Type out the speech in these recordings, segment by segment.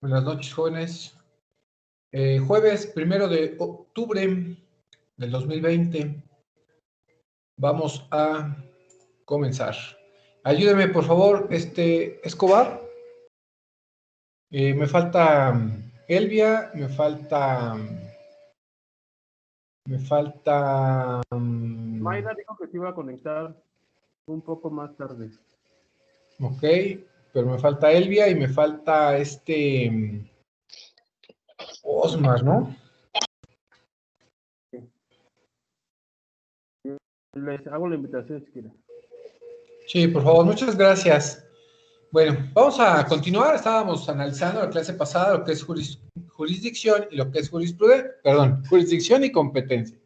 Buenas noches, jóvenes. Jueves 1 de octubre del 2020. Vamos a comenzar. Ayúdeme, por favor, Escobar. Me falta Elvia, me falta... Mayra dijo que se iba a conectar un poco más tarde. Ok, pero me falta Elvia y me falta Osmar, ¿no? Les hago la invitación si quieren. Sí, por favor, muchas gracias. Bueno, vamos a continuar. Estábamos analizando la clase pasada lo que es jurisdicción y lo que es jurisdicción y competencia.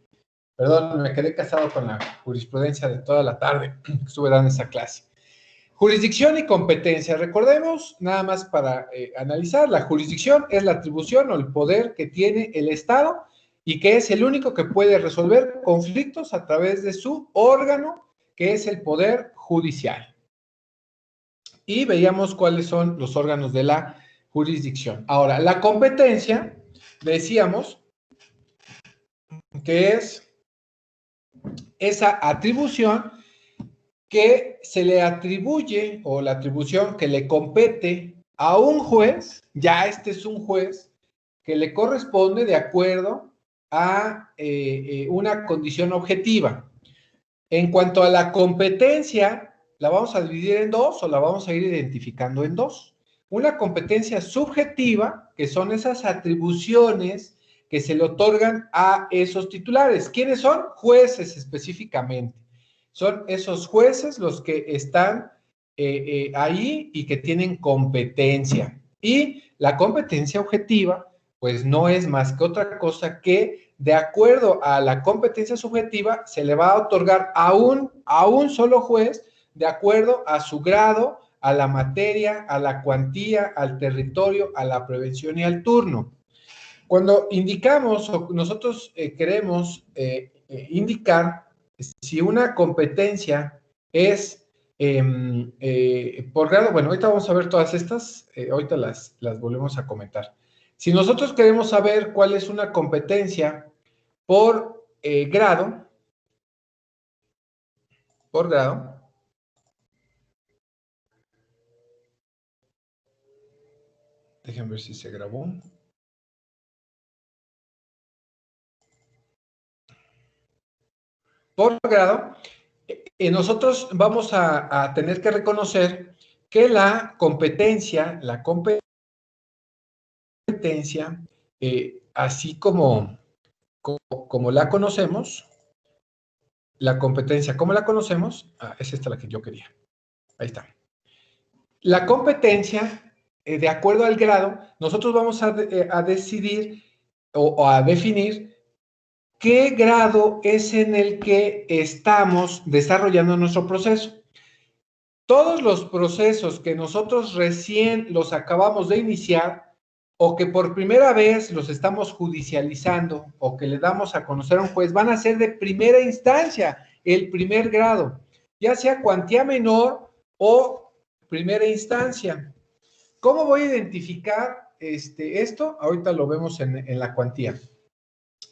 Perdón, me quedé casado con la jurisprudencia de toda la tarde que estuve dando esa clase. Jurisdicción y competencia. Recordemos, nada más para analizar, la jurisdicción es la atribución o el poder que tiene el Estado y que es el único que puede resolver conflictos a través de su órgano, que es el Poder Judicial. Y veíamos cuáles son los órganos de la jurisdicción. Ahora, la competencia, decíamos que es esa atribución que se le atribuye, o la atribución que le compete a un juez, ya este es un juez, que le corresponde de acuerdo a una condición objetiva. En cuanto a la competencia, ¿la vamos a dividir en dos o la vamos a ir identificando en dos? Una competencia subjetiva, que son esas atribuciones que se le otorgan a esos titulares. ¿Quiénes son? Jueces específicamente. Son esos jueces los que están ahí y que tienen competencia. Y la competencia objetiva, pues no es más que otra cosa que, de acuerdo a la competencia subjetiva, se le va a otorgar a un solo juez, de acuerdo a su grado, a la materia, a la cuantía, al territorio, a la prevención y al turno. Cuando indicamos o nosotros queremos indicar si una competencia es por grado, bueno, ahorita vamos a ver todas estas, ahorita las volvemos a comentar. Si nosotros queremos saber cuál es una competencia por grado, déjenme ver si se grabó. Por grado, nosotros vamos a tener que reconocer que la competencia, así como la conocemos, la competencia como la conocemos, es esta la que yo quería. Ahí está. La competencia, de acuerdo al grado, nosotros vamos a decidir o a definir qué grado es en el que estamos desarrollando nuestro proceso. Todos los procesos que nosotros recién los acabamos de iniciar o que por primera vez los estamos judicializando o que le damos a conocer a un juez van a ser de primera instancia, el primer grado, ya sea cuantía menor o primera instancia. ¿Cómo voy a identificar esto? Ahorita lo vemos en la cuantía.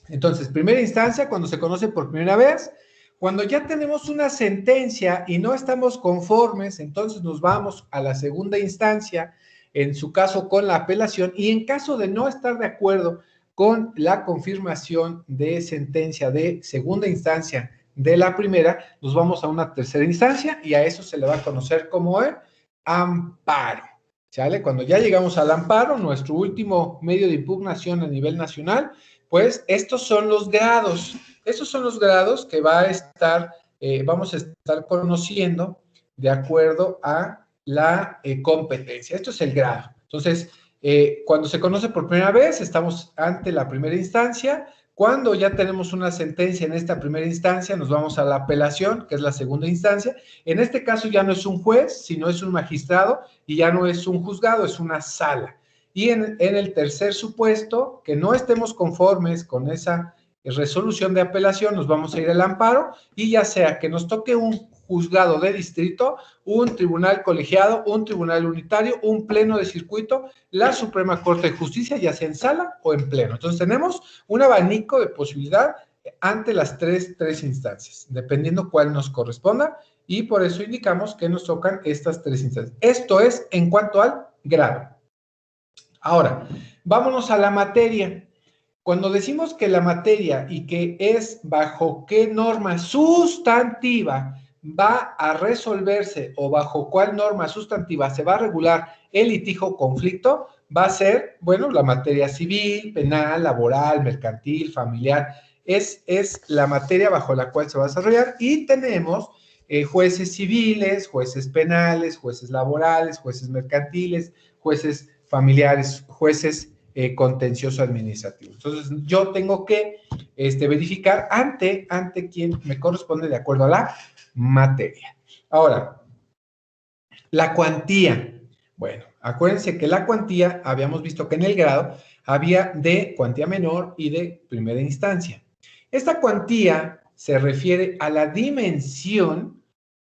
Entonces, primera instancia, cuando se conoce por primera vez. Cuando ya tenemos una sentencia y no estamos conformes, entonces nos vamos a la segunda instancia, en su caso con la apelación, y en caso de no estar de acuerdo con la confirmación de sentencia de segunda instancia de la primera, nos vamos a una tercera instancia y a eso se le va a conocer como el amparo. ¿Sale? Cuando ya llegamos al amparo, nuestro último medio de impugnación a nivel nacional, pues estos son los grados. Estos son los grados que vamos a estar conociendo de acuerdo a la competencia. Esto es el grado. Entonces, cuando se conoce por primera vez, estamos ante la primera instancia. Cuando ya tenemos una sentencia en esta primera instancia, nos vamos a la apelación, que es la segunda instancia. En este caso ya no es un juez, sino es un magistrado y ya no es un juzgado, es una sala. Y en el tercer supuesto, que no estemos conformes con esa resolución de apelación, nos vamos a ir al amparo y ya sea que nos toque un juzgado de distrito, un tribunal colegiado, un tribunal unitario, un pleno de circuito, la Suprema Corte de Justicia, ya sea en sala o en pleno. Entonces tenemos un abanico de posibilidad ante las tres instancias, dependiendo cuál nos corresponda, y por eso indicamos que nos tocan estas tres instancias. Esto es en cuanto al grado. Ahora, vámonos a la materia. Cuando decimos que la materia y que es bajo qué norma sustantiva va a resolverse o bajo cuál norma sustantiva se va a regular el litigio o conflicto, va a ser, bueno, la materia civil, penal, laboral, mercantil, familiar. Es la materia bajo la cual se va a desarrollar, y tenemos jueces civiles, jueces penales, jueces laborales, jueces mercantiles, jueces familiares, jueces contencioso administrativo. Entonces, yo tengo que verificar ante quien me corresponde de acuerdo a la materia. Ahora, la cuantía. Bueno, acuérdense que la cuantía, habíamos visto que en el grado había de cuantía menor y de primera instancia. Esta cuantía se refiere a la dimensión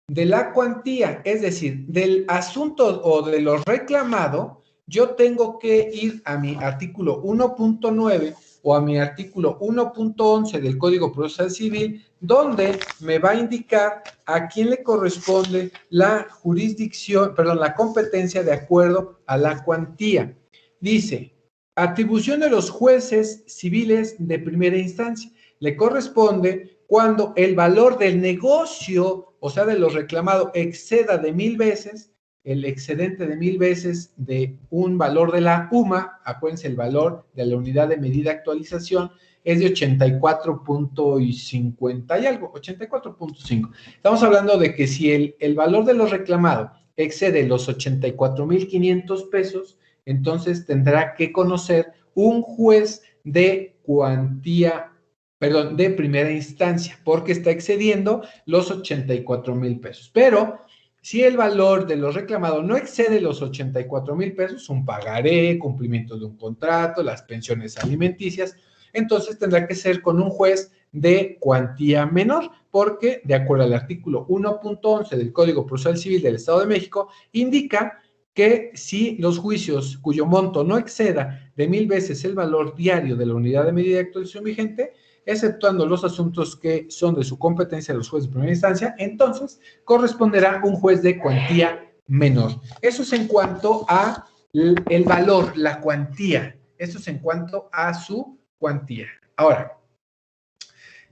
de la cuantía, es decir, del asunto o de lo reclamado. Yo tengo que ir a mi artículo 1.9 o a mi artículo 1.11 del Código Procesal Civil, donde me va a indicar a quién le corresponde la jurisdicción, perdón, la competencia de acuerdo a la cuantía. Dice, atribución de los jueces civiles de primera instancia. Le corresponde cuando el valor del negocio, o sea, de lo reclamado, exceda de 1000 veces, el excedente de 1000 veces de un valor de la UMA, acuérdense, el valor de la unidad de medida actualización es de 84.50 y algo, 84.5. Estamos hablando de que si el valor de lo reclamado excede los 84.500 pesos, entonces tendrá que conocer un juez de cuantía, perdón, de primera instancia, porque está excediendo los 84,000 pesos. Pero si el valor de lo reclamado no excede los 84,000 pesos, un pagaré, cumplimiento de un contrato, las pensiones alimenticias, entonces tendrá que ser con un juez de cuantía menor, porque de acuerdo al artículo 1.11 del Código Procesal Civil del Estado de México, indica que si los juicios cuyo monto no exceda de 1000 veces el valor diario de la unidad de medida de actualización vigente, exceptuando los asuntos que son de su competencia de los jueces de primera instancia, entonces corresponderá un juez de cuantía menor. Eso es en cuanto a el valor, la cuantía. Eso es en cuanto a su cuantía. Ahora,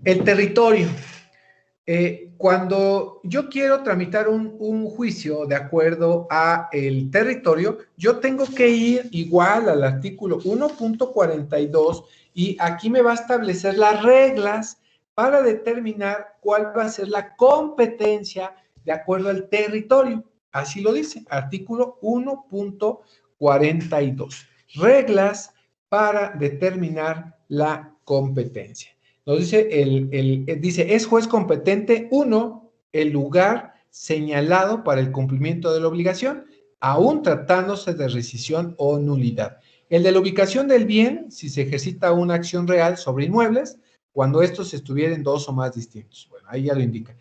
el territorio. Cuando yo quiero tramitar un juicio de acuerdo a el territorio, yo tengo que ir igual al artículo 1.42 y aquí me va a establecer las reglas para determinar cuál va a ser la competencia de acuerdo al territorio. Así lo dice, artículo 1.42. Reglas para determinar la competencia. Nos dice, dice, es juez competente, 1, el lugar señalado para el cumplimiento de la obligación, aún tratándose de rescisión o nulidad. El de la ubicación del bien, si se ejercita una acción real sobre inmuebles, cuando estos estuvieran dos o más distintos. Bueno, ahí ya lo indica.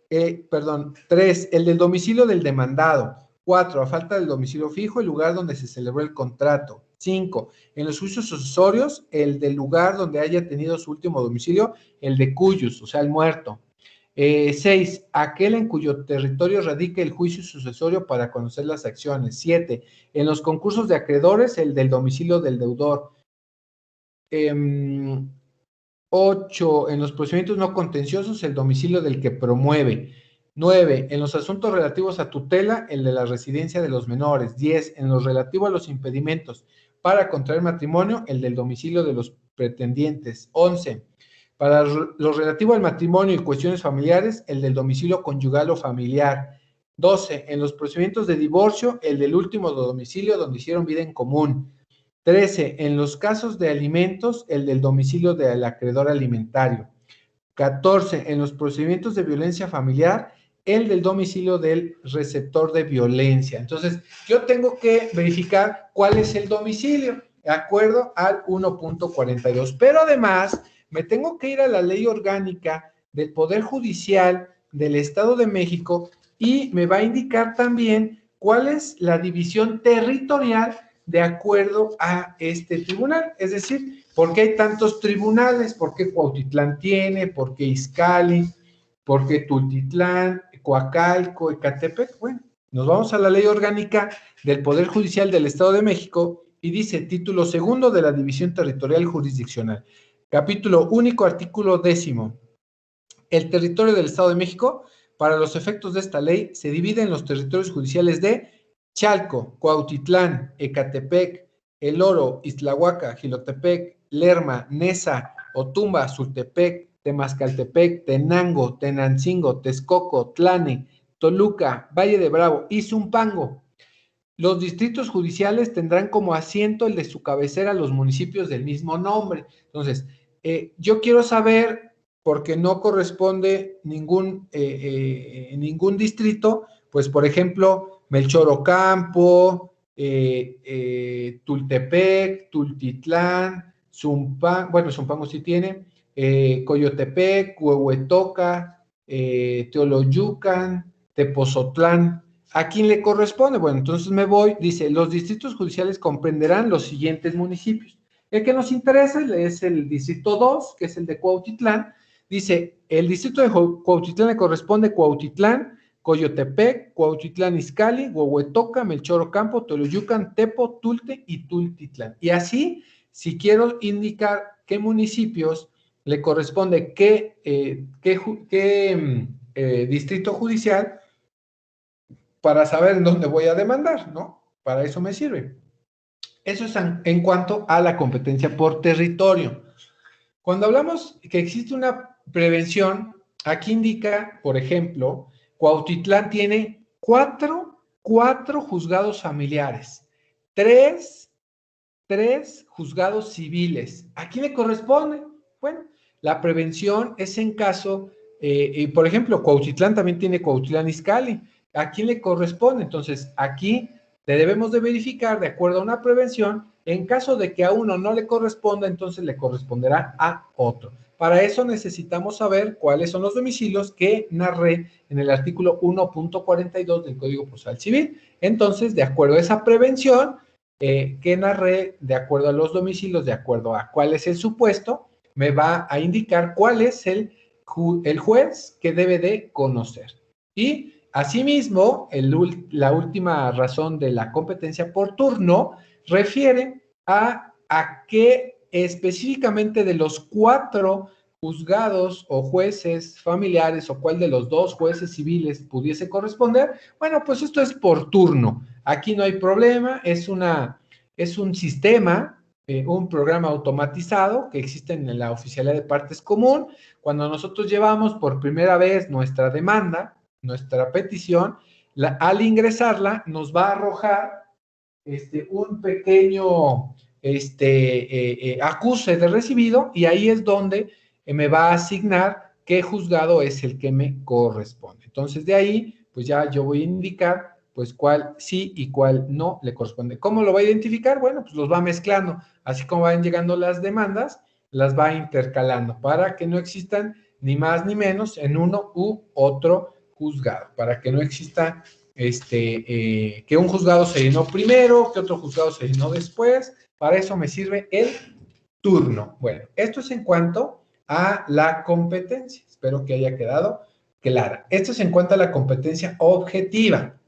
3, el del domicilio del demandado. 4, a falta del domicilio fijo, el lugar donde se celebró el contrato. 5, en los juicios sucesorios, el del lugar donde haya tenido su último domicilio, el de cuyos, o sea, el muerto. 6, aquel en cuyo territorio radique el juicio sucesorio para conocer las acciones. 7, en los concursos de acreedores, el del domicilio del deudor. 8, en los procedimientos no contenciosos, el domicilio del que promueve. 9, en los asuntos relativos a tutela, el de la residencia de los menores. 10, en lo relativo a los impedimentos para contraer matrimonio, el del domicilio de los pretendientes. 11, para lo relativo al matrimonio y cuestiones familiares, el del domicilio conyugal o familiar. 12, en los procedimientos de divorcio, el del último domicilio donde hicieron vida en común. 13, en los casos de alimentos, el del domicilio del acreedor alimentario. 14, en los procedimientos de violencia familiar, el del domicilio del receptor de violencia. Entonces, yo tengo que verificar cuál es el domicilio, de acuerdo al 1.42. Pero además, me tengo que ir a la ley orgánica del Poder Judicial del Estado de México y me va a indicar también cuál es la división territorial de acuerdo a este tribunal. Es decir, ¿por qué hay tantos tribunales? ¿Por qué Cuautitlán tiene? ¿Por qué Izcalli? ¿Por qué Tultitlán, Coacalco, Ecatepec? Bueno, nos vamos a la Ley Orgánica del Poder Judicial del Estado de México y dice título segundo de la División Territorial Jurisdiccional. Capítulo único, artículo 10º. El territorio del Estado de México, para los efectos de esta ley, se divide en los territorios judiciales de Chalco, Cuautitlán, Ecatepec, El Oro, Iztlahuaca, Jilotepec, Lerma, Nesa, Otumba, Sultepec, Temascaltepec, Tenango, Tenancingo, Texcoco, Tlane, Toluca, Valle de Bravo y Zumpango. Los distritos judiciales tendrán como asiento el de su cabecera los municipios del mismo nombre. Entonces, yo quiero saber, porque no corresponde ningún distrito, pues por ejemplo, Melchor Ocampo, Tultepec, Tultitlán, Zumpango, bueno, Zumpango sí tiene, Coyotepec, Huehuetoca, Teoloyucan, Tepozotlán. ¿A quién le corresponde? Bueno, entonces me voy, dice, los distritos judiciales comprenderán los siguientes municipios. El que nos interesa es el distrito 2, que es el de Cuautitlán. Dice, el distrito de Cuautitlán le corresponde Cuautitlán, Coyotepec, Cuautitlán Izcalli, Huehuetoca, Melchor Ocampo, Teoloyucan, Tepo, Tulte y Tultitlán. Y así, si quiero indicar qué municipios le corresponde qué distrito judicial, para saber en dónde voy a demandar, ¿no? Para eso me sirve. Eso es en cuanto a la competencia por territorio. Cuando hablamos que existe una prevención, aquí indica, por ejemplo, Cuautitlán tiene cuatro juzgados familiares, tres juzgados civiles. ¿A quién le corresponde? Bueno, la prevención es en caso, por ejemplo, Cuautitlán también tiene Cuautitlán Izcalli. ¿A quién le corresponde? Entonces, aquí le debemos de verificar de acuerdo a una prevención. En caso de que a uno no le corresponda, entonces le corresponderá a otro. Para eso necesitamos saber cuáles son los domicilios que narré en el artículo 1.42 del Código Procesal Civil. Entonces, de acuerdo a esa prevención, que narré, de acuerdo a los domicilios, de acuerdo a cuál es el supuesto, me va a indicar cuál es el juez que debe de conocer. Y asimismo, la última razón de la competencia por turno refiere a qué específicamente de los cuatro juzgados o jueces familiares o cuál de los dos jueces civiles pudiese corresponder. Bueno, pues esto es por turno. Aquí no hay problema, es un sistema, un programa automatizado que existe en la Oficialía de Partes Común. Cuando nosotros llevamos por primera vez nuestra demanda, nuestra petición, al ingresarla nos va a arrojar un pequeño acuse de recibido y ahí es donde me va a asignar qué juzgado es el que me corresponde. Entonces de ahí, pues ya yo voy a indicar pues cuál sí y cuál no le corresponde. ¿Cómo lo va a identificar? Bueno, pues los va mezclando, así como van llegando las demandas, las va intercalando para que no existan ni más ni menos en uno u otro juzgado, para que no exista que un juzgado se llenó primero, que otro juzgado se llenó después. Para eso me sirve el turno. Bueno, esto es en cuanto a la competencia. Espero que haya quedado clara. Esto es en cuanto a la competencia objetiva,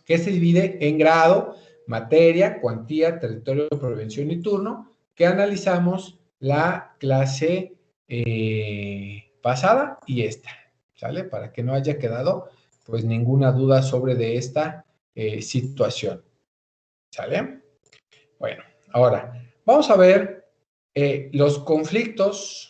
que se divide en grado, materia, cuantía, territorio, prevención y turno, que analizamos la clase pasada y esta, ¿sale? Para que no haya quedado pues ninguna duda sobre de esta situación, ¿sale? Bueno, ahora vamos a ver los conflictos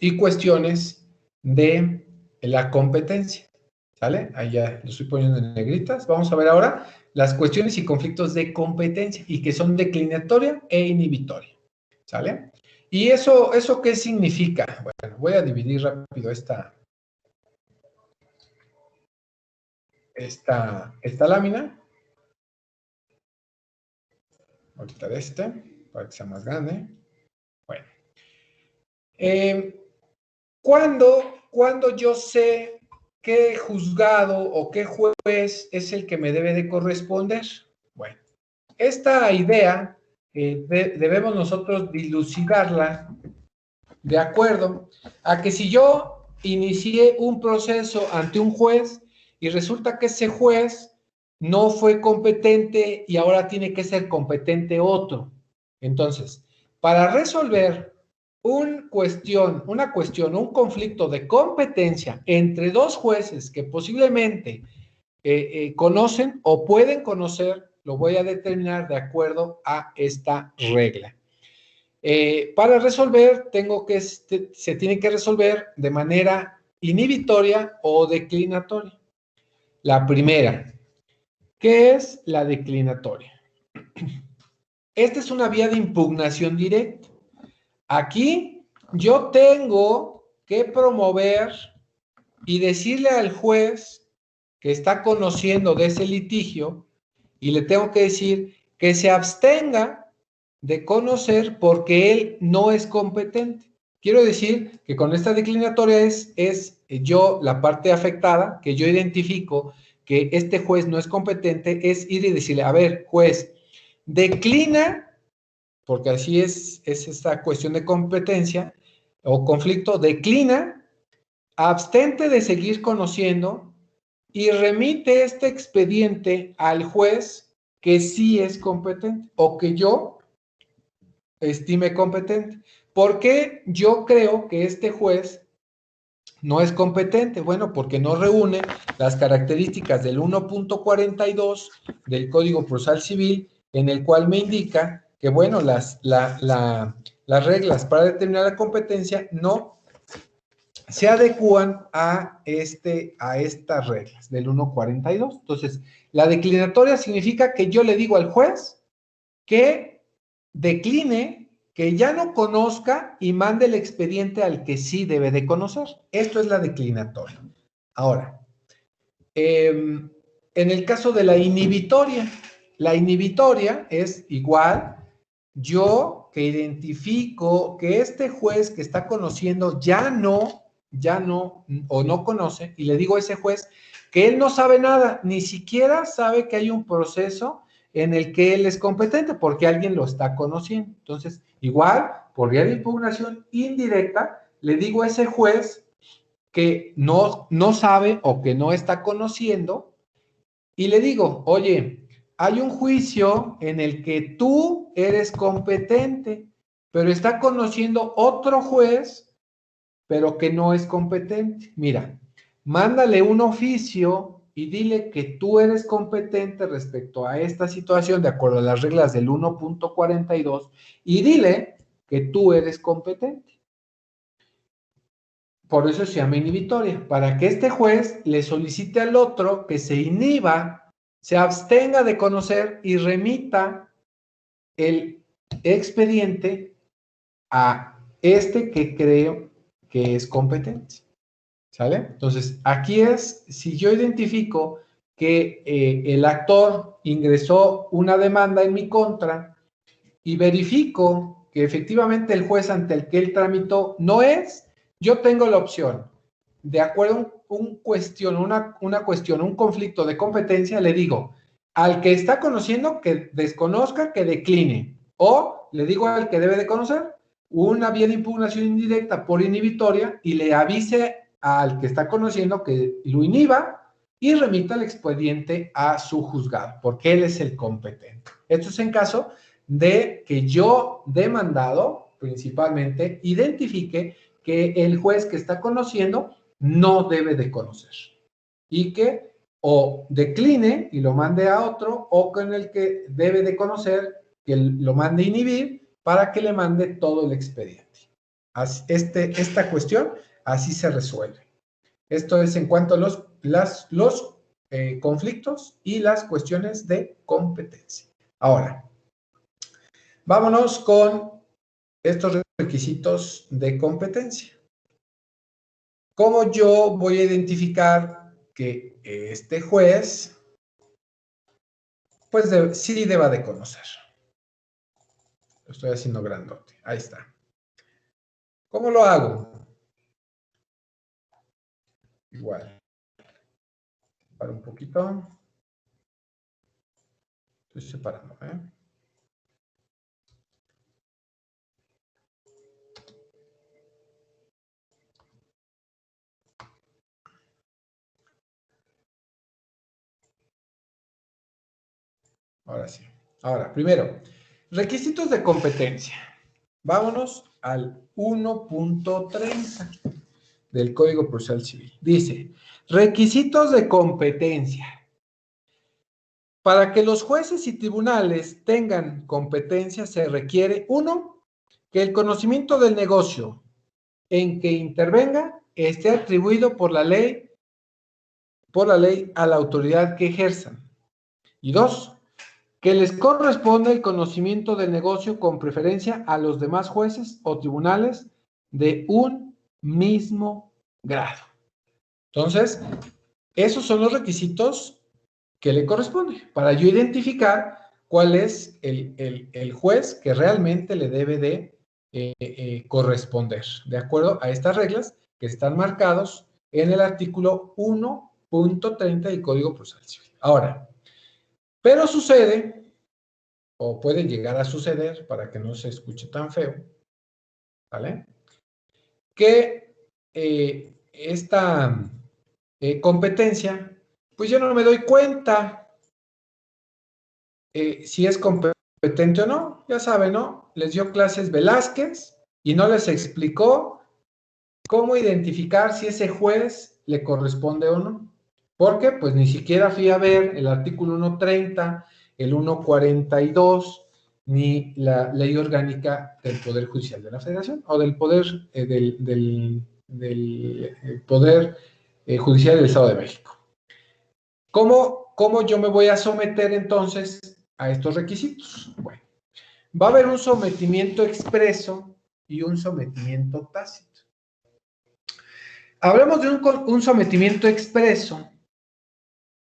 y cuestiones de la competencia, ¿sale? Ahí ya lo estoy poniendo en negritas. Vamos a ver ahora las cuestiones y conflictos de competencia y que son declinatoria e inhibitoria, ¿sale? ¿Y eso qué significa? Bueno, voy a dividir rápido esta lámina. Voy a quitar para que sea más grande. Bueno. ¿Cuándo yo sé qué juzgado o qué juez es el que me debe de corresponder? Bueno, esta idea debemos nosotros dilucidarla de acuerdo a que si yo inicié un proceso ante un juez y resulta que ese juez no fue competente y ahora tiene que ser competente otro. Entonces, para resolver una cuestión, un conflicto de competencia entre dos jueces que posiblemente conocen o pueden conocer, lo voy a determinar de acuerdo a esta regla. Para resolver, se tiene que resolver de manera inhibitoria o declinatoria. La primera, ¿qué es la declinatoria? Esta es una vía de impugnación directa. Aquí yo tengo que promover y decirle al juez que está conociendo de ese litigio y le tengo que decir que se abstenga de conocer porque él no es competente. Quiero decir que con esta declinatoria es yo, la parte afectada, que yo identifico que este juez no es competente, es ir y decirle, a ver, juez, declina, porque así es esta cuestión de competencia o conflicto, declina, abstente de seguir conociendo y remite este expediente al juez que sí es competente o que yo estime competente. ¿Por qué yo creo que este juez no es competente? Bueno, porque no reúne las características del 1.42 del Código Procesal Civil, en el cual me indica que, bueno, las reglas para determinar la competencia no se adecúan a estas reglas del 1.42. Entonces, la declinatoria significa que yo le digo al juez que decline, que ya no conozca y mande el expediente al que sí debe de conocer. Esto es la declinatoria. Ahora, en el caso de la inhibitoria es igual, yo que identifico que este juez que está conociendo ya no o no conoce, y le digo a ese juez que él no sabe nada, ni siquiera sabe que hay un proceso en el que él es competente porque alguien lo está conociendo. Entonces, igual, por vía de impugnación indirecta, le digo a ese juez que no sabe o que no está conociendo y le digo, oye, hay un juicio en el que tú eres competente, pero está conociendo otro juez, pero que no es competente. Mira, mándale un oficio y dile que tú eres competente respecto a esta situación de acuerdo a las reglas del 1.42 y dile que tú eres competente. Por eso se llama inhibitoria, para que este juez le solicite al otro que se inhiba, se abstenga de conocer y remita el expediente a este que creo que es competente. ¿Sale? Entonces, aquí es, si yo identifico que el actor ingresó una demanda en mi contra y verifico que efectivamente el juez ante el que él tramitó no es, yo tengo la opción, de acuerdo a una cuestión, un conflicto de competencia, le digo, al que está conociendo que desconozca, que decline, o le digo al que debe de conocer, una vía de impugnación indirecta por inhibitoria y le avise al que está conociendo que lo inhiba y remita el expediente a su juzgado, porque él es el competente. Esto es en caso de que yo, demandado, principalmente, identifique que el juez que está conociendo no debe de conocer y que o decline y lo mande a otro o con el que debe de conocer que lo mande a inhibir para que le mande todo el expediente. Esta cuestión así se resuelve. Esto es en cuanto a los conflictos y las cuestiones de competencia. Ahora, vámonos con estos requisitos de competencia. ¿Cómo yo voy a identificar que este juez, pues sí deba de conocer? Lo estoy haciendo grandote. Ahí está. ¿Cómo lo hago? Igual. Para un poquito. Estoy separando, ¿eh? Ahora sí. Ahora, primero, requisitos de competencia. Vámonos al 1.30 del Código Procesal Civil. Dice, requisitos de competencia. Para que los jueces y tribunales tengan competencia se requiere, uno, que el conocimiento del negocio en que intervenga esté atribuido por la ley a la autoridad que ejerzan. Y dos, que les corresponda el conocimiento del negocio con preferencia a los demás jueces o tribunales de un mismo grado. Entonces, esos son los requisitos que le corresponde para yo identificar cuál es el juez que realmente le debe de corresponder, de acuerdo a estas reglas que están marcados en el artículo 1.30 del Código Procesal Civil. Ahora, pero sucede, o puede llegar a suceder, para que no se escuche tan feo, ¿vale? Que esta competencia, pues yo no me doy cuenta si es competente o no. Ya saben, ¿no? Les dio clases Velázquez y no les explicó cómo identificar si ese juez le corresponde o no. Porque pues ni siquiera fui a ver el artículo 1.30, el 1.42, ni la ley orgánica del Poder Judicial de la Federación o del Poder, del Poder Judicial del Estado de México. ¿Cómo yo me voy a someter entonces a estos requisitos? Bueno, va a haber un sometimiento expreso y un sometimiento tácito. Hablamos de un sometimiento expreso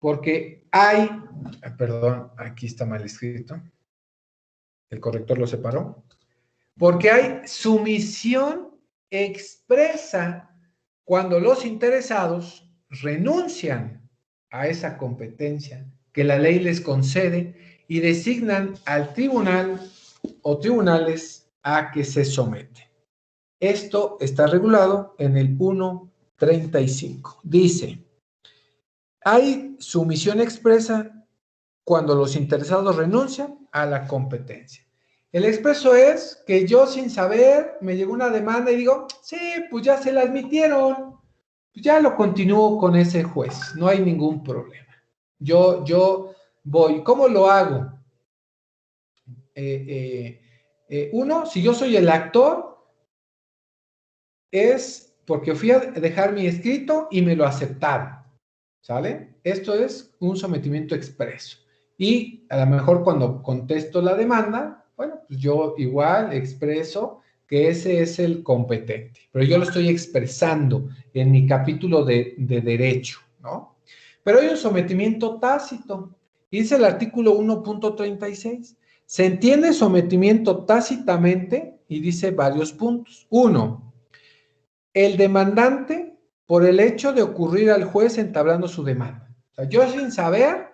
porque hay, perdón, aquí está mal escrito, el corrector lo separó, porque hay sumisión expresa cuando los interesados renuncian a esa competencia que la ley les concede y designan al tribunal o tribunales a que se someten. Esto está regulado en el 1.35. Dice, hay sumisión expresa cuando los interesados renuncian a la competencia. El expreso es que yo sin saber me llegó una demanda y digo, sí, pues ya se la admitieron, pues ya lo continúo con ese juez, no hay ningún problema. Yo voy, ¿cómo lo hago? Uno, si yo soy el actor, es porque fui a dejar mi escrito y me lo aceptaron, ¿sale? Esto es un sometimiento expreso. Y a lo mejor cuando contesto la demanda, bueno, pues yo igual expreso que ese es el competente, pero yo lo estoy expresando en mi capítulo de derecho, ¿no? Pero hay un sometimiento tácito. Dice el artículo 1.36. Se entiende sometimiento tácitamente y dice varios puntos. Uno, el demandante por el hecho de ocurrir al juez entablando su demanda. O sea, yo sin saber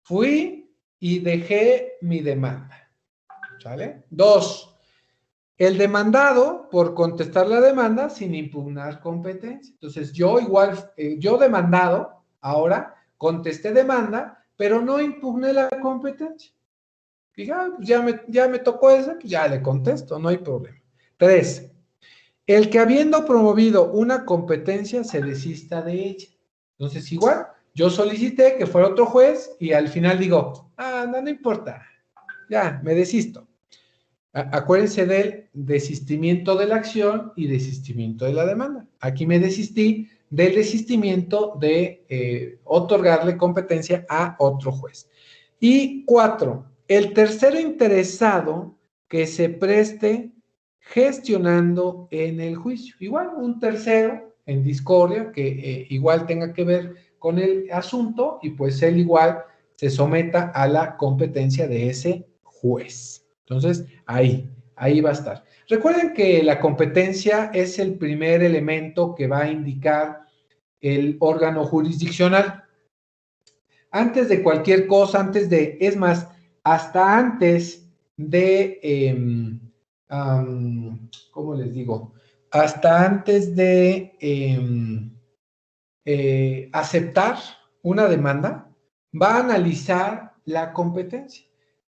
fui y dejé mi demanda. ¿Sale? Dos, el demandado por contestar la demanda sin impugnar competencia. Entonces, yo igual, yo demandado, ahora contesté demanda, pero no impugné la competencia. Dije, pues ya me tocó ese, pues ya le contesto, no hay problema. Tres, el que habiendo promovido una competencia se desista de ella. Entonces, igual, yo solicité que fuera otro juez y al final digo, no importa, ya, me desisto. Acuérdense del desistimiento de la acción y desistimiento de la demanda. Aquí me desistí del desistimiento de otorgarle competencia a otro juez. Y cuatro, el tercero interesado que se preste gestionando en el juicio. Igual, un tercero en discordia que igual tenga que ver con el asunto y pues él igual se someta a la competencia de ese juez. Entonces, ahí va a estar. Recuerden que la competencia es el primer elemento que va a indicar el órgano jurisdiccional. Antes de cualquier cosa, es más, hasta antes de, ¿cómo les digo? Hasta antes de aceptar una demanda, va a analizar la competencia.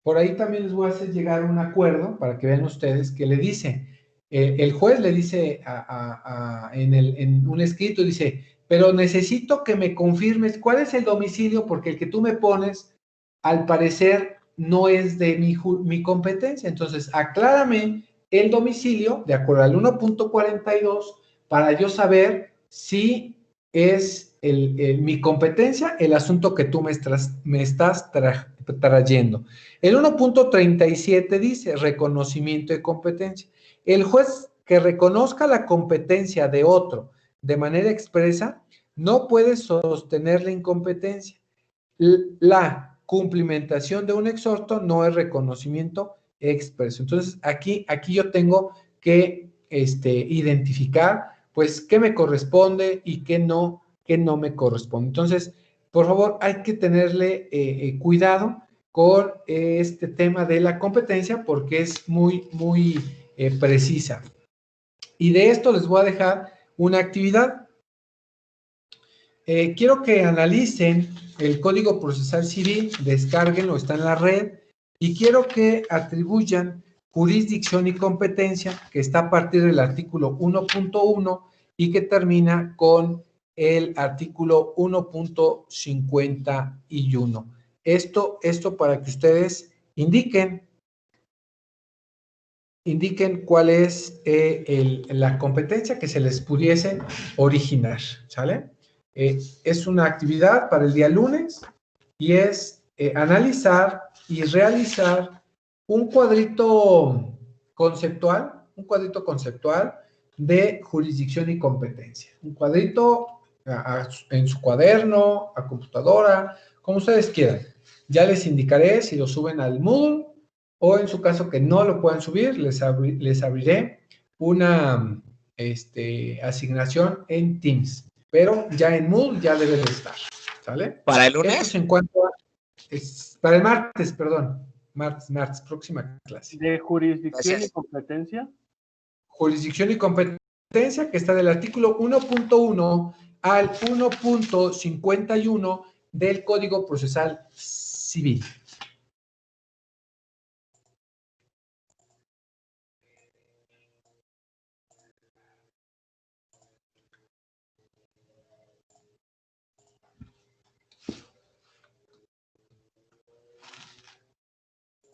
Por ahí también les voy a hacer llegar un acuerdo para que vean ustedes que le dice, el juez le dice en un escrito, dice, pero necesito que me confirmes cuál es el domicilio porque el que tú me pones, al parecer, no es de mi competencia. Entonces, aclárame el domicilio de acuerdo al 1.42 para yo saber si es mi competencia el asunto que tú me estás trayendo. El 1.37 dice reconocimiento de competencia. El juez que reconozca la competencia de otro de manera expresa no puede sostener la incompetencia. La cumplimentación de un exhorto no es reconocimiento expreso. Entonces, aquí yo tengo que identificar, pues, qué me corresponde y qué no me corresponde. Entonces, por favor, hay que tenerle cuidado con este tema de la competencia porque es muy, muy precisa. Y de esto les voy a dejar una actividad. Quiero que analicen el Código Procesal Civil, descárguenlo, está en la red, y quiero que atribuyan jurisdicción y competencia, que está a partir del artículo 1.1 y que termina con el artículo 1.51. Esto para que ustedes indiquen cuál es la competencia que se les pudiese originar, ¿sale? Es una actividad para el día lunes y es analizar y realizar un cuadrito conceptual de jurisdicción y competencia. Un cuadrito en su cuaderno, a computadora, como ustedes quieran. Ya les indicaré si lo suben al Moodle o en su caso que no lo puedan subir, les abriré una asignación en Teams. Pero ya en Moodle ya debe de estar, ¿sale? ¿Para el lunes? Eso es en cuanto a... para el martes, perdón. Martes, próxima clase. ¿De jurisdicción Gracias. y competencia? Jurisdicción y competencia, que está del artículo 1.1 al 1.51 del Código Procesal Civil.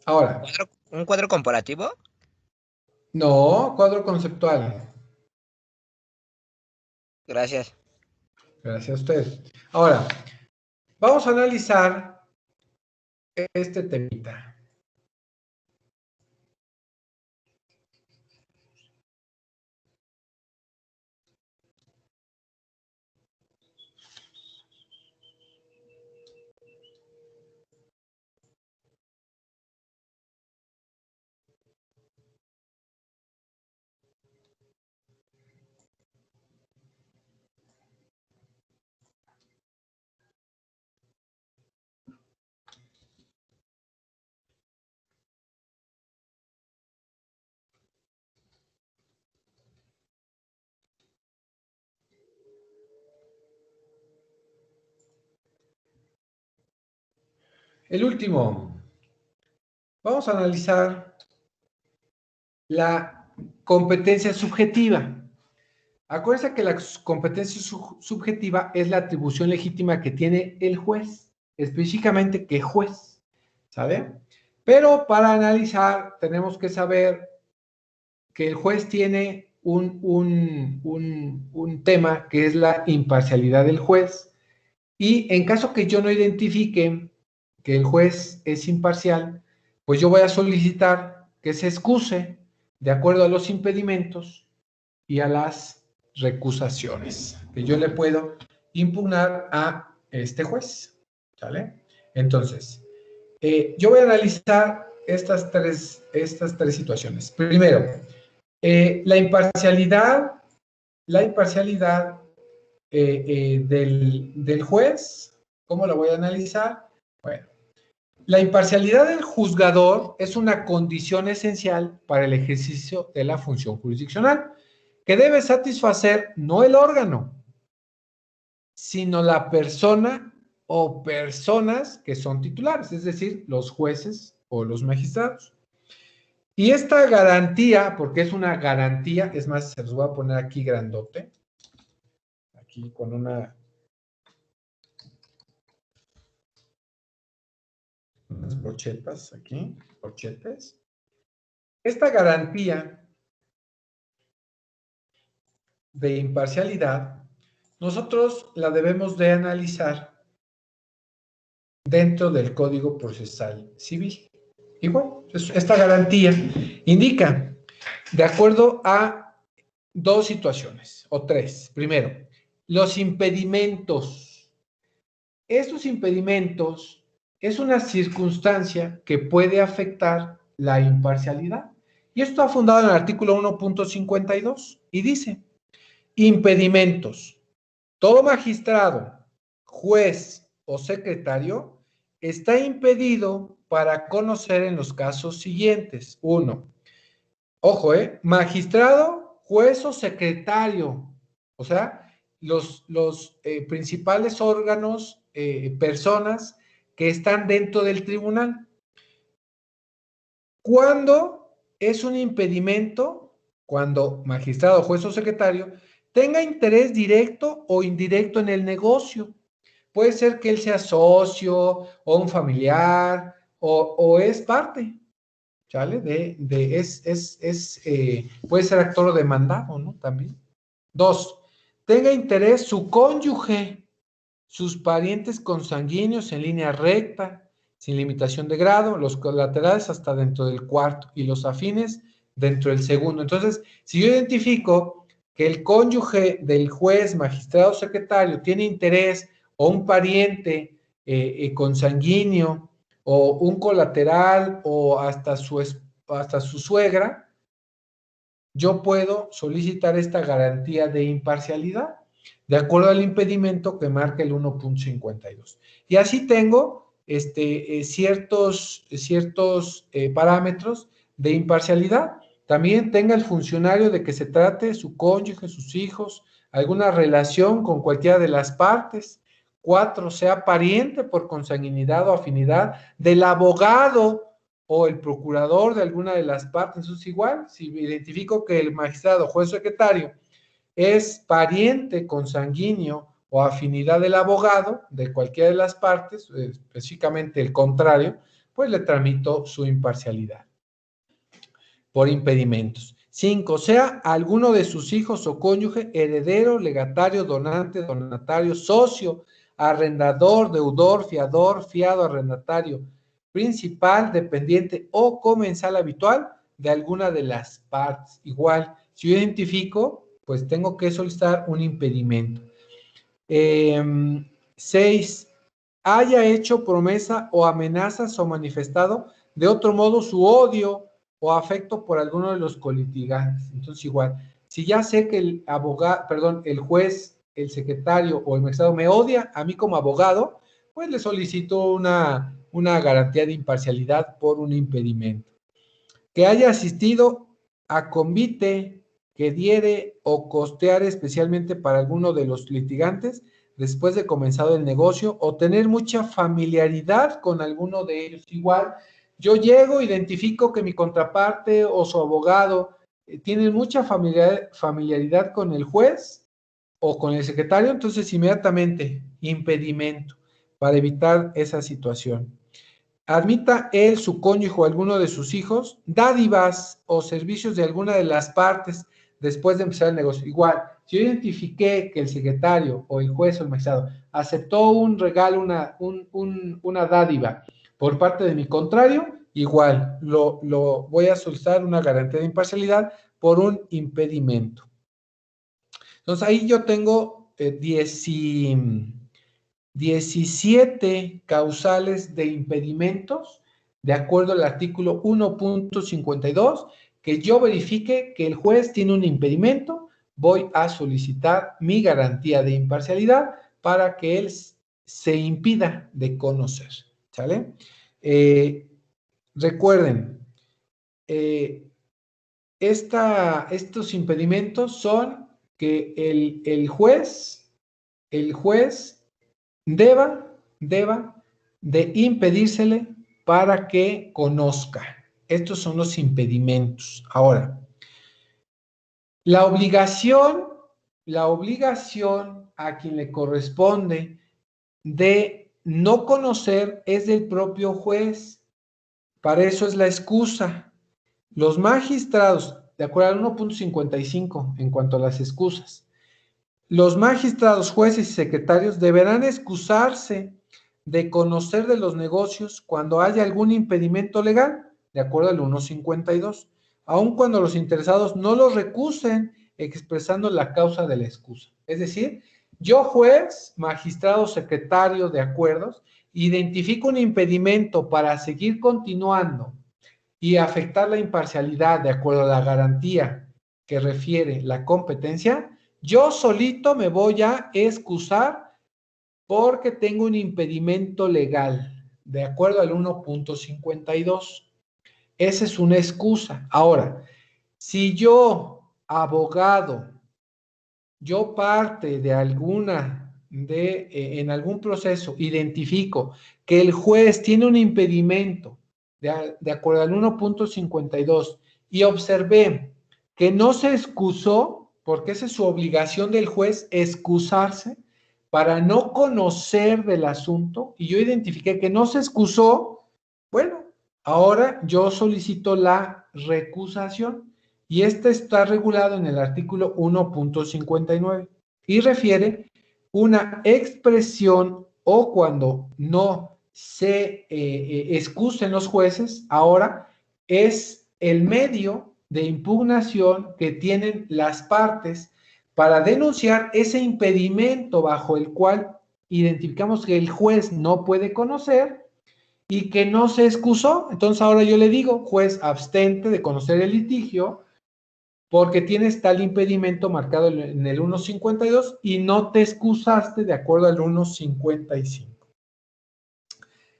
Ahora. ¿Un cuadro comparativo? No, cuadro conceptual. Gracias. Gracias a usted. Ahora, vamos a analizar este temita. El último. Vamos a analizar la competencia subjetiva. Acuérdense que la competencia subjetiva es la atribución legítima que tiene el juez, específicamente qué juez, ¿sabe? Pero para analizar tenemos que saber que el juez tiene un tema que es la imparcialidad del juez, y en caso que yo no identifique que el juez es imparcial, pues yo voy a solicitar que se excuse de acuerdo a los impedimentos y a las recusaciones que yo le puedo impugnar a este juez, ¿sale? Entonces, yo voy a analizar estas tres situaciones. Primero, La imparcialidad del juez, ¿cómo la voy a analizar? Bueno, la imparcialidad del juzgador es una condición esencial para el ejercicio de la función jurisdiccional, que debe satisfacer no el órgano, sino la persona o personas que son titulares, es decir, los jueces o los magistrados. Y esta garantía, porque es una garantía, es más, se los voy a poner aquí grandote, aquí con unas brochetas aquí, brochetes. Esta garantía de imparcialidad, nosotros la debemos de analizar dentro del Código Procesal Civil. Igual, esta garantía indica, de acuerdo a dos situaciones, o tres. Primero, los impedimentos. Estos impedimentos es una circunstancia que puede afectar la imparcialidad. Y esto está fundado en el artículo 1.52 y dice, impedimentos. Todo magistrado, juez o secretario está impedido para conocer en los casos siguientes. 1. Ojo, magistrado, juez o secretario. O sea, los principales órganos, personas que están dentro del tribunal. ¿Cuándo es un impedimento? Cuando magistrado, juez o secretario tenga interés directo o indirecto en el negocio. Puede ser que él sea socio o un familiar o es parte, ¿sale? Puede ser actor o demandado, ¿no? También. 2, tenga interés su cónyuge, sus parientes consanguíneos en línea recta, sin limitación de grado, los colaterales hasta dentro del cuarto y los afines dentro del segundo. Entonces, si yo identifico que el cónyuge del juez, magistrado, secretario tiene interés o un pariente consanguíneo o un colateral o hasta su suegra, yo puedo solicitar esta garantía de imparcialidad de acuerdo al impedimento que marca el 1.52. Y así tengo ciertos parámetros de imparcialidad. También tenga el funcionario de que se trate su cónyuge, sus hijos, alguna relación con cualquiera de las partes. 4, sea pariente por consanguinidad o afinidad del abogado o el procurador de alguna de las partes. Eso es igual. Si identifico que el magistrado, juez o secretario es pariente consanguíneo o afinidad del abogado de cualquiera de las partes, específicamente el contrario, pues le tramito su imparcialidad por impedimentos. 5, sea alguno de sus hijos o cónyuge heredero, legatario, donante, donatario, socio, arrendador, deudor, fiador, fiado, arrendatario, principal, dependiente o comensal habitual de alguna de las partes. Igual, si yo identifico, pues tengo que solicitar un impedimento. 6, haya hecho promesa o amenazas o manifestado de otro modo su odio o afecto por alguno de los colitigantes. Entonces, igual, si ya sé que el juez, el secretario o el magistrado me odia a mí como abogado, pues le solicito una garantía de imparcialidad por un impedimento. Que haya asistido a convite que diere o costeare especialmente para alguno de los litigantes después de comenzado el negocio o tener mucha familiaridad con alguno de ellos. Igual, yo llego, identifico que mi contraparte o su abogado tienen mucha familiaridad con el juez o con el secretario, entonces inmediatamente impedimento para evitar esa situación. Admita él, su cónyuge o alguno de sus hijos dádivas o servicios de alguna de las partes después de empezar el negocio. Igual, si yo identifiqué que el secretario o el juez o el magistrado aceptó un regalo, una dádiva por parte de mi contrario, igual lo voy a solicitar una garantía de imparcialidad por un impedimento. Entonces ahí yo tengo 17 causales de impedimentos, de acuerdo al artículo 1.52, que yo verifique que el juez tiene un impedimento, voy a solicitar mi garantía de imparcialidad para que él se impida de conocer, ¿sale? Recuerden, estos impedimentos son que el juez deba de impedírsele para que conozca. Estos son los impedimentos. Ahora, la obligación a quien le corresponde de no conocer es del propio juez. Para eso es la excusa. Los magistrados, de acuerdo al 1.55 en cuanto a las excusas, los magistrados, jueces y secretarios deberán excusarse de conocer de los negocios cuando haya algún impedimento legal, de acuerdo al 1.52, aun cuando los interesados no los recusen expresando la causa de la excusa. Es decir, yo, juez, magistrado, secretario de acuerdos, identifico un impedimento para seguir continuando y afectar la imparcialidad de acuerdo a la garantía que refiere la competencia, yo solito me voy a excusar porque tengo un impedimento legal, de acuerdo al 1.52. Esa es una excusa. Ahora, si yo, abogado, yo parte de en algún proceso, identifico que el juez tiene un impedimento de acuerdo al 1.52 y observé que no se excusó, porque esa es su obligación del juez, excusarse para no conocer del asunto, y yo identifiqué que no se excusó, bueno, ahora yo solicito la recusación. Y este está regulado en el artículo 1.59 y refiere una expresión o cuando no se excusen los jueces, ahora es el medio de impugnación que tienen las partes para denunciar ese impedimento bajo el cual identificamos que el juez no puede conocer y que no se excusó. Entonces ahora yo le digo, juez, abstente de conocer el litigio porque tienes tal impedimento marcado en el 1.52 y no te excusaste de acuerdo al 1.55.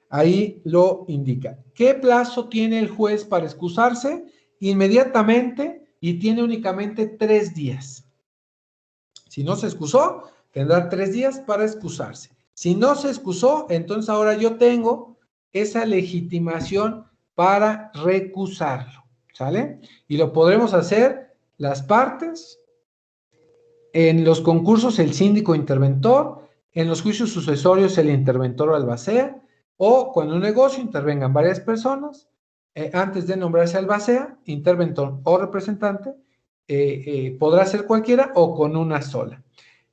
Ahí lo indica. ¿Qué plazo tiene el juez para excusarse? Inmediatamente, y tiene únicamente 3 días. Si no se excusó, tendrá 3 días para excusarse. Si no se excusó, entonces ahora yo tengo esa legitimación para recusarlo, ¿sale? Y lo podremos hacer las partes, en los concursos el síndico interventor, en los juicios sucesorios el interventor o albacea, o cuando un negocio intervengan varias personas, antes de nombrarse albacea, interventor o representante, podrá ser cualquiera o con una sola.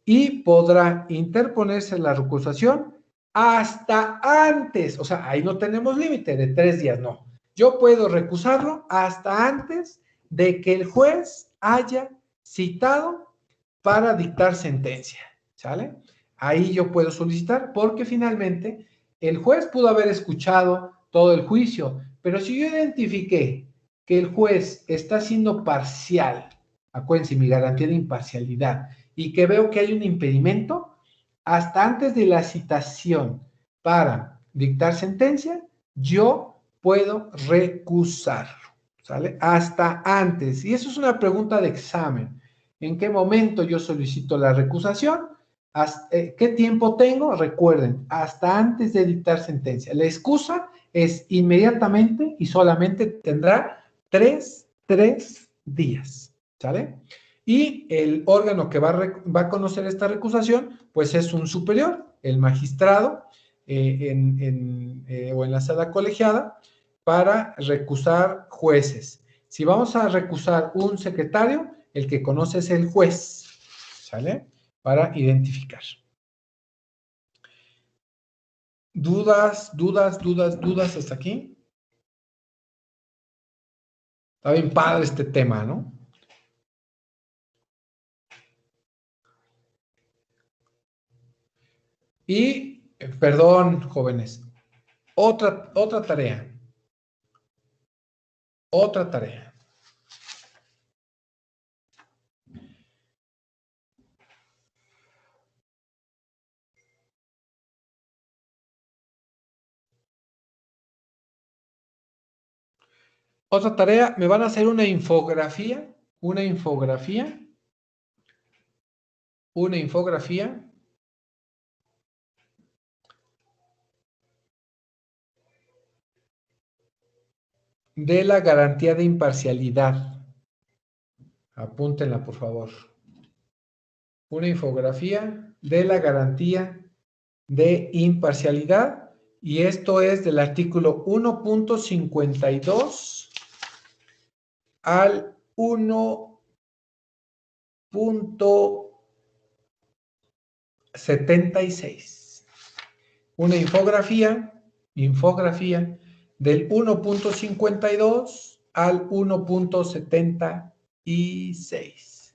Y podrá interponerse la recusación hasta antes, o sea, ahí no tenemos límite de 3 días, no. Yo puedo recusarlo hasta antes de que el juez haya citado para dictar sentencia, ¿sale? Ahí yo puedo solicitar porque finalmente el juez pudo haber escuchado todo el juicio, pero si yo identifiqué que el juez está siendo parcial, acuérdense, mi garantía de imparcialidad, y que veo que hay un impedimento, hasta antes de la citación para dictar sentencia, yo puedo recusarlo, ¿sale? Hasta antes. Y eso es una pregunta de examen. ¿En qué momento yo solicito la recusación? ¿Qué tiempo tengo? Recuerden, hasta antes de dictar sentencia. La excusa es inmediatamente y solamente tendrá 3 días, ¿sale? Y el órgano que va a conocer esta recusación, pues es un superior, el magistrado, o en la sala colegiada, para recusar jueces. Si vamos a recusar un secretario, el que conoce es el juez, ¿sale? Para identificar. ¿Dudas hasta aquí? Está bien padre este tema, ¿no? Y, perdón, jóvenes, otra tarea. Otra tarea, me van a hacer una infografía de la garantía de imparcialidad. Apúntenla, por favor. Una infografía de la garantía de imparcialidad, y esto es del artículo 1.52 al 1.76. Una infografía del 1.52 al 1.76.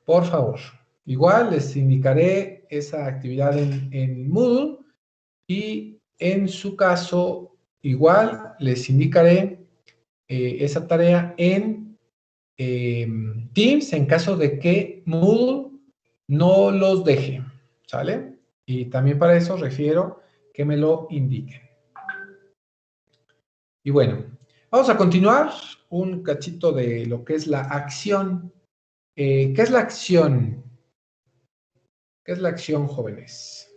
Por favor. Igual les indicaré esa actividad en Moodle, y en su caso, igual les indicaré esa tarea en Teams en caso de que Moodle no los deje, ¿sale? Y también para eso refiero que me lo indiquen. Y bueno, vamos a continuar un cachito de lo que es la acción. ¿Qué es la acción? ¿Qué es la acción, jóvenes?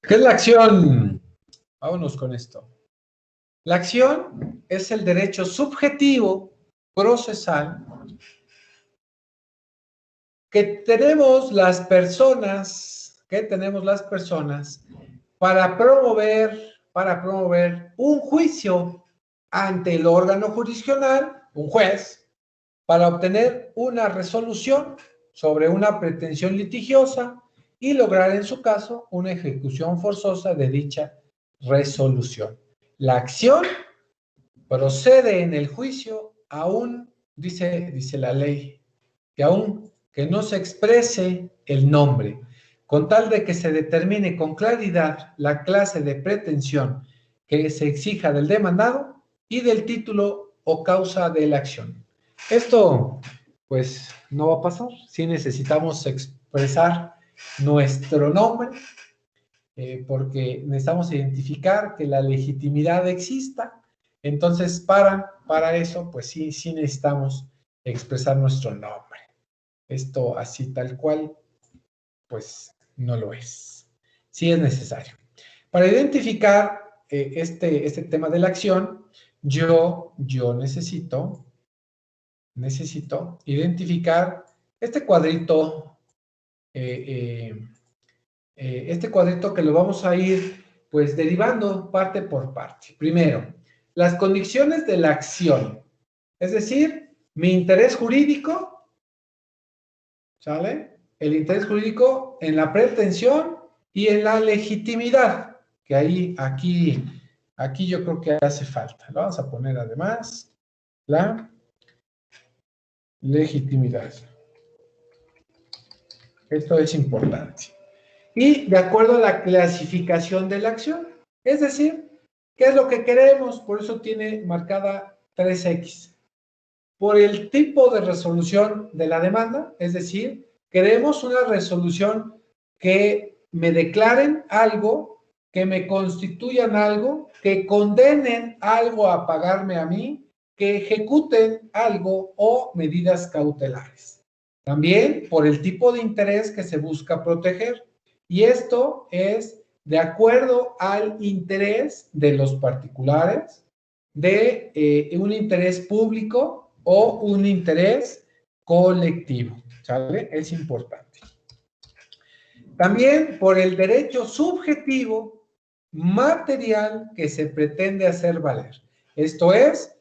¿Qué es la acción? Vámonos con esto. La acción es el derecho subjetivo procesal que tenemos las personas para promover un juicio ante el órgano jurisdiccional, un juez, para obtener una resolución sobre una pretensión litigiosa y lograr en su caso una ejecución forzosa de dicha resolución. La acción procede en el juicio aún, dice la ley, que aún que no se exprese el nombre, con tal de que se determine con claridad la clase de pretensión que se exija del demandado y del título o causa de la acción. Esto, pues, no va a pasar. Sí necesitamos expresar nuestro nombre, porque necesitamos identificar que la legitimidad exista. Entonces, para eso, pues sí necesitamos expresar nuestro nombre. Esto así tal cual, pues no lo es. Sí es necesario. Para identificar este tema de la acción, yo necesito identificar este cuadrito, que lo vamos a ir pues derivando parte por parte. Primero, las condiciones de la acción, es decir, mi interés jurídico, ¿sale? El interés jurídico en la pretensión y en la legitimidad, que aquí yo creo que hace falta. Lo vamos a poner además la legitimidad. Esto es importante. Y de acuerdo a la clasificación de la acción, es decir, ¿qué es lo que queremos? Por eso tiene marcada 3X. Por el tipo de resolución de la demanda, es decir, queremos una resolución que me declaren algo, que me constituyan algo, que condenen algo a pagarme a mí, que ejecuten algo o medidas cautelares. También por el tipo de interés que se busca proteger. Y esto es de acuerdo al interés de los particulares, de un interés público o un interés colectivo, ¿sale? Es importante. También por el derecho subjetivo material que se pretende hacer valer. Esto es,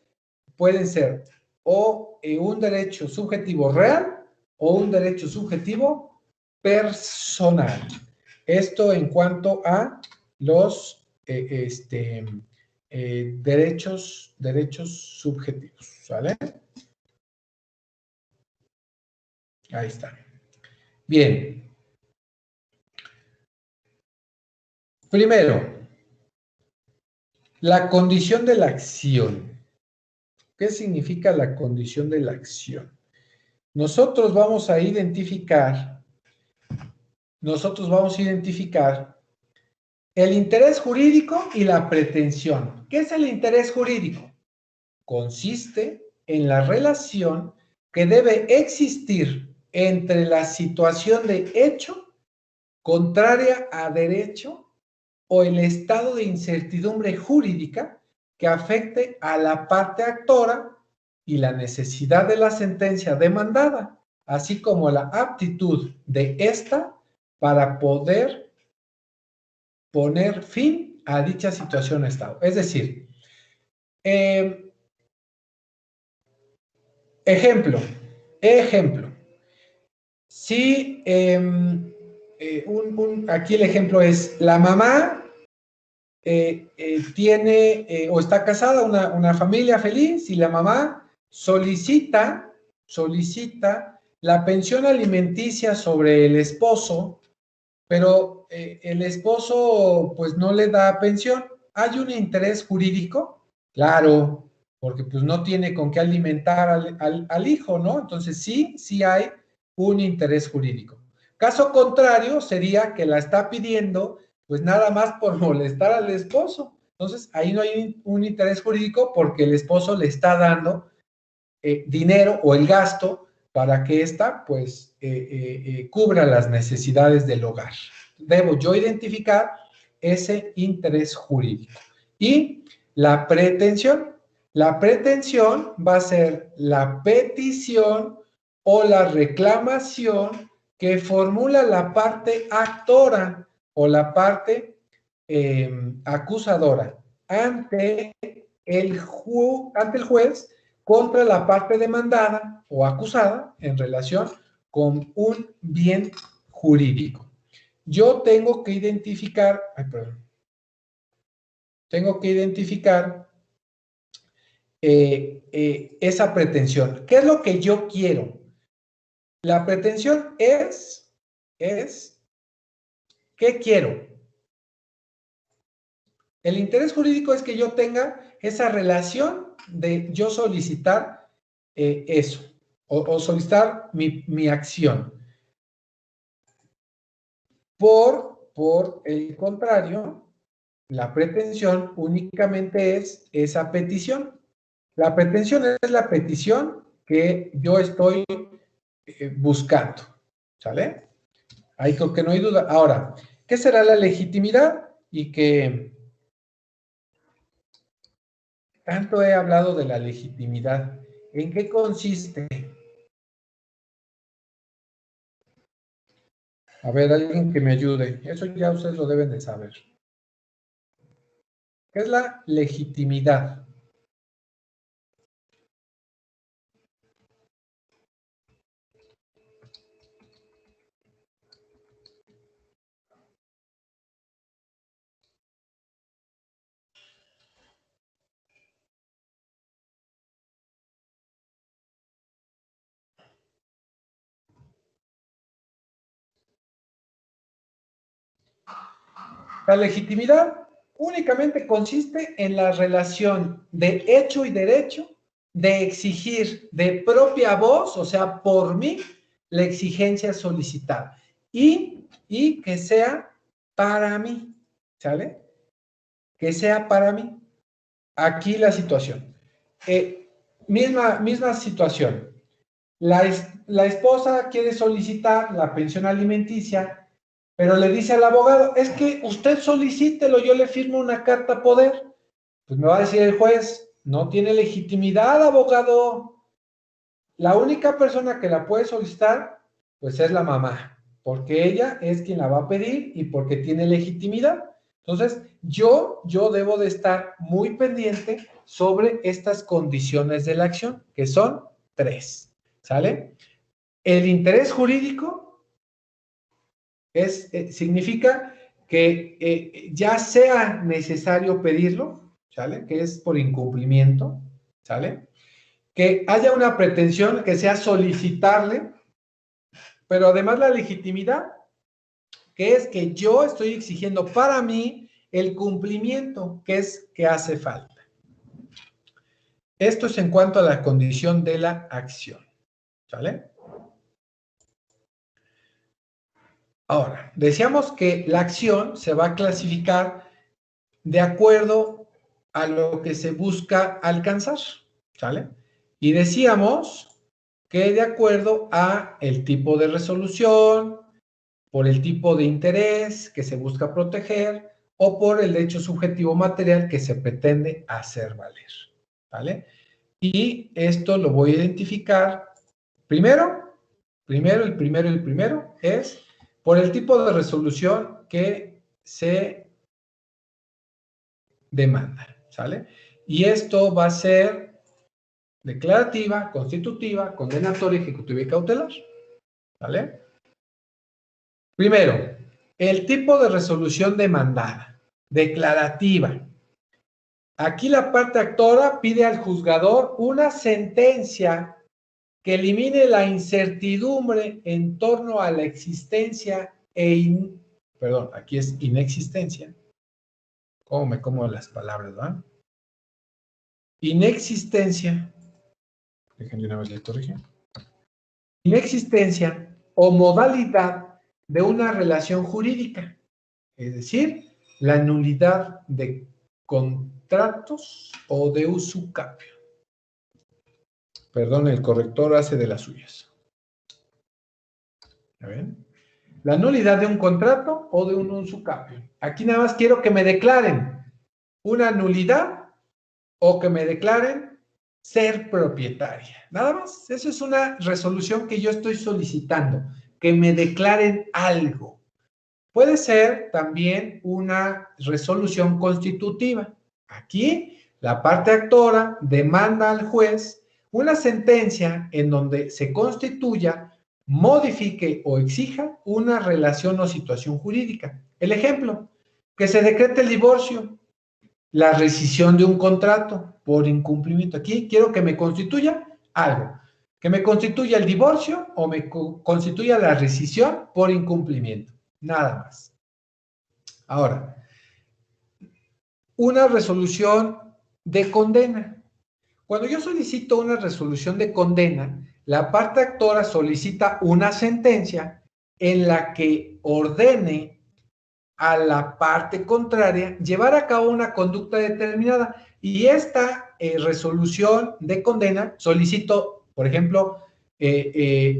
pueden ser o un derecho subjetivo real o un derecho subjetivo personal. Esto en cuanto a los derechos subjetivos, ¿sale? Ahí está. Bien. Primero, la condición de la acción. ¿Qué significa la condición de la acción? Nosotros vamos a identificar el interés jurídico y la pretensión. ¿Qué es el interés jurídico? Consiste en la relación que debe existir entre la situación de hecho contraria a derecho o el estado de incertidumbre jurídica que afecte a la parte actora y la necesidad de la sentencia demandada, así como la aptitud de ésta para poder poner fin a dicha situación o estado. Es decir, ejemplo, si aquí el ejemplo es la mamá tiene o está casada, una familia feliz, y la mamá solicita la pensión alimenticia sobre el esposo, pero el esposo pues no le da pensión. ¿Hay un interés jurídico? Claro, porque pues no tiene con qué alimentar al hijo, ¿no? Entonces sí hay un interés jurídico. Caso contrario sería que la está pidiendo pues nada más por molestar al esposo. Entonces ahí no hay un interés jurídico porque el esposo le está dando dinero o el gasto para que ésta pues cubra las necesidades del hogar. Debo yo identificar ese interés jurídico. Y la pretensión va a ser la petición o la reclamación que formula la parte actora o la parte acusadora ante el juez contra la parte demandada o acusada en relación con un bien jurídico. Yo tengo que identificar, esa pretensión. ¿Qué es lo que yo quiero? La pretensión es, ¿qué quiero? El interés jurídico es que yo tenga esa relación de yo solicitar eso, o solicitar mi acción. Por el contrario, la pretensión únicamente es esa petición. La pretensión es la petición que yo estoy buscando, ¿sale? Ahí creo que no hay duda. Ahora, ¿qué será la legitimidad? Y que tanto he hablado de la legitimidad. ¿En qué consiste? A ver, alguien que me ayude. Eso ya ustedes lo deben de saber. ¿Qué es la legitimidad? La legitimidad únicamente consiste en la relación de hecho y derecho de exigir de propia voz, o sea, por mí, la exigencia solicitada y que sea para mí, ¿sale? Que sea para mí. Aquí la situación. Misma situación. La esposa quiere solicitar la pensión alimenticia, pero le dice al abogado, es que usted solicítelo, yo le firmo una carta poder. Pues me va a decir el juez, no tiene legitimidad, abogado. La única persona que la puede solicitar, pues es la mamá, porque ella es quien la va a pedir y porque tiene legitimidad. Entonces, yo debo de estar muy pendiente sobre estas condiciones de la acción, que son 3, ¿sale? El interés jurídico significa que ya sea necesario pedirlo, ¿sale? Que es por incumplimiento, ¿sale? Que haya una pretensión que sea solicitarle, pero además la legitimidad, que es que yo estoy exigiendo para mí el cumplimiento, que es que hace falta. Esto es en cuanto a la condición de la acción. ¿Sale? Ahora, decíamos que la acción se va a clasificar de acuerdo a lo que se busca alcanzar. ¿Sale? Y decíamos que de acuerdo a el tipo de resolución, por el tipo de interés que se busca proteger o por el hecho subjetivo material que se pretende hacer valer. ¿Vale? Y esto lo voy a identificar el primero es por el tipo de resolución que se demanda, ¿sale? Y esto va a ser declarativa, constitutiva, condenatoria, ejecutiva y cautelar, ¿vale? Primero, el tipo de resolución demandada, declarativa. Aquí la parte actora pide al juzgador una sentencia que elimine la incertidumbre en torno a la existencia aquí es inexistencia. ¿Cómo me como las palabras, verdad? Inexistencia. Déjenme una vez la corrige. Inexistencia o modalidad de una relación jurídica. Es decir, la nulidad de contratos o de usucapio. Perdón, el corrector hace de las suyas. ¿Ya ven? La nulidad de un contrato o de un usucapio. Aquí nada más quiero que me declaren una nulidad o que me declaren ser propietaria. Nada más. Eso es una resolución que yo estoy solicitando, que me declaren algo. Puede ser también una resolución constitutiva. Aquí, la parte actora demanda al juez una sentencia en donde se constituya, modifique o exija una relación o situación jurídica. El ejemplo, que se decrete el divorcio, la rescisión de un contrato por incumplimiento. Aquí quiero que me constituya algo, que me constituya el divorcio o me constituya la rescisión por incumplimiento. Nada más. Ahora, una resolución de condena. Cuando yo solicito una resolución de condena, la parte actora solicita una sentencia en la que ordene a la parte contraria llevar a cabo una conducta determinada. Y esta resolución de condena solicito, por ejemplo,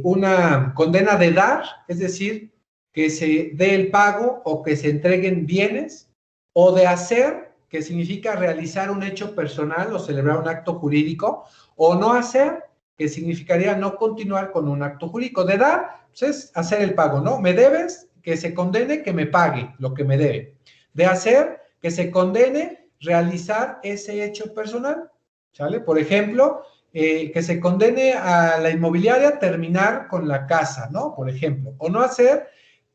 una condena de dar, es decir, que se dé el pago o que se entreguen bienes, o de hacer, que significa realizar un hecho personal o celebrar un acto jurídico, o no hacer, que significaría no continuar con un acto jurídico. De dar, pues es hacer el pago, ¿no? Me debes, que se condene que me pague lo que me debe. De hacer, que se condene realizar ese hecho personal, ¿sale? Por ejemplo, que se condene a la inmobiliaria terminar con la casa, ¿no? Por ejemplo. O no hacer,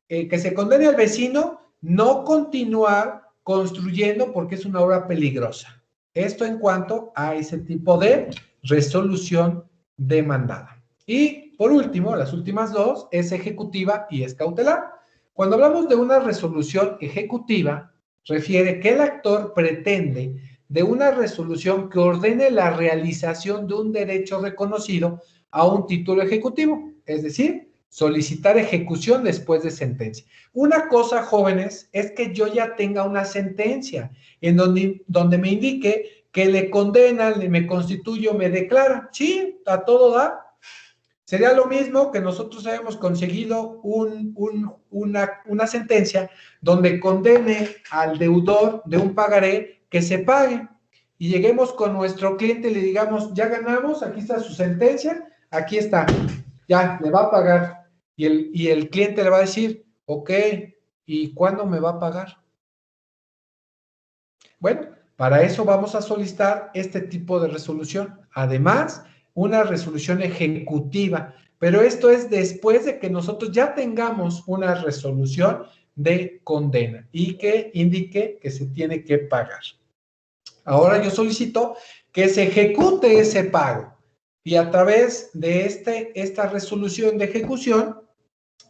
que se condene al vecino no continuar construyendo porque es una obra peligrosa. Esto en cuanto a ese tipo de resolución demandada. Y por último, las últimas dos, es ejecutiva y es cautelar. Cuando hablamos de una resolución ejecutiva, refiere que el actor pretende de una resolución que ordene la realización de un derecho reconocido a un título ejecutivo, es decir, solicitar ejecución después de sentencia. Una cosa, jóvenes, es que yo ya tenga una sentencia en donde me indique que le condenan, me constituyo, me declara. Sí, a todo da. Sería lo mismo que nosotros hayamos conseguido una sentencia donde condene al deudor de un pagaré que se pague y lleguemos con nuestro cliente y le digamos, ya ganamos, aquí está su sentencia, aquí está, ya, le va a pagar. Y el cliente le va a decir, ok, ¿y cuándo me va a pagar? Bueno, para eso vamos a solicitar este tipo de resolución. Además, una resolución ejecutiva, pero esto es después de que nosotros ya tengamos una resolución de condena y que indique que se tiene que pagar. Ahora yo solicito que se ejecute ese pago y a través de esta resolución de ejecución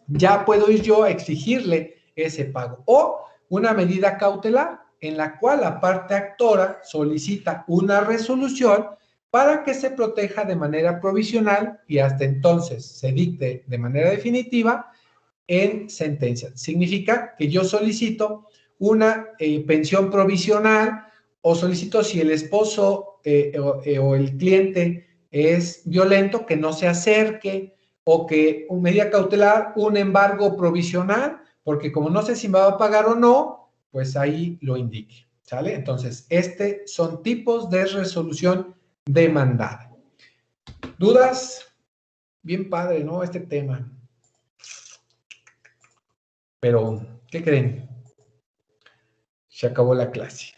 ya puedo ir yo a exigirle ese pago o una medida cautelar en la cual la parte actora solicita una resolución para que se proteja de manera provisional y hasta entonces se dicte de manera definitiva en sentencia. Significa que yo solicito una pensión provisional o solicito, si el esposo o el cliente es violento, que no se acerque, o que una medida cautelar, un embargo provisional, porque como no sé si me va a pagar o no, pues ahí lo indique, ¿sale? Entonces, son tipos de resolución demandada. ¿Dudas? Bien padre, ¿no? Este tema. Pero, ¿qué creen? Se acabó la clase.